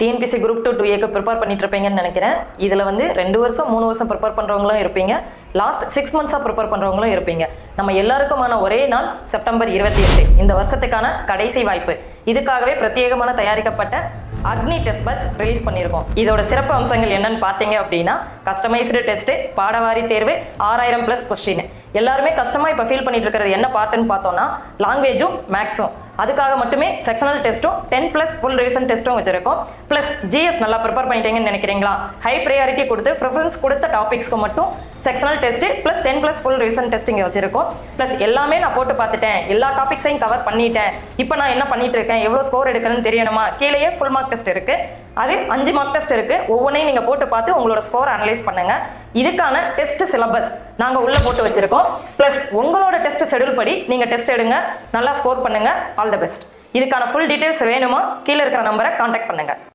TNPSC group 2 2ஏக்கு prepare பண்ணிட்டு இருப்பீங்கன்னு நினைக்கிறேன். இதில் வந்து 2 வருஷம் 3 வருஷம் ப்ரிப்பேர் பண்ணுறவங்களும் இருப்பீங்க, லாஸ்ட் 6 மந்த்ஸாக ப்ரிப்பேர் பண்ணுறவங்களும் இருப்பீங்க. நம்ம எல்லாருக்குமான ஒரே நாள் செப்டம்பர் 28 இந்த வருஷத்துக்கான கடைசி வாய்ப்பு. இதுக்காகவே பிரத்யேகமான தயாரிக்கப்பட்ட அக்னி டெஸ்ட் பேட்ச் ரிலீஸ் பண்ணியிருக்கோம். இதோட சிறப்பு அம்சங்கள் என்னன்னு பார்த்தீங்க அப்படின்னா, கஸ்டமைஸ்டு டெஸ்ட்டு, பாடவாரி தேர்வு, 6000+ கொஸ்டின். எல்லாருமே கஷ்டமாக இப்போ ஃபீல் பண்ணிட்டு இருக்கிறது என்ன பார்ட்டுன்னு பார்த்தோம்னா லாங்குவேஜும் மேக்ஸும். அதுக்காக மட்டுமே செக்ஷனல் டெஸ்ட்டும் 10+ ஃபுல் ரிவிஷன் டெஸ்ட்டும் வச்சிருக்கோம். ப்ளஸ் ஜிஎஸ் நல்லா ப்ரிப்பேர் பண்ணிட்டீங்கன்னு நினைக்கிறீங்களா, ஹை ப்ரையாரிட்டி கொடுத்து ப்ரிஃபரன்ஸ் கொடுத்த டாபிக்ஸ்க்கு மட்டும் sectional test plus 10+ full revision test இங்கே வச்சிருக்கோம். ப்ளஸ் எல்லாமே நான் போட்டு பார்த்துட்டேன், எல்லா டாபிக்ஸையும் கவர் பண்ணிட்டேன், இப்போ நான் என்ன பண்ணிட்டு இருக்கேன், எவ்வளோ ஸ்கோர் எடுக்கிறேன்னு தெரியணுமா, கீழேயே ஃபுல் மார்க் டெஸ்ட் இருக்கு, அது 5 மார்க் டெஸ்ட் இருக்கு. ஒவ்வொன்றையும் நீங்கள் போட்டு பார்த்து உங்களோட ஸ்கோர் அனலைஸ் பண்ணுங்க. இதுக்கான டெஸ்ட் சிலபஸ் நாங்கள் உள்ள போட்டு வச்சிருக்கோம். ப்ளஸ் உங்களோட டெஸ்ட் ஷெடியூல் படி நீங்கள் டெஸ்ட் எடுங்க, நல்லா ஸ்கோர் பண்ணுங்க. All the best. இதுக்கான ஃபுல் டீடைல்ஸ் வேணுமா, கீழே இருக்கிற நம்பரை கான்டாக்ட் பண்ணுங்க.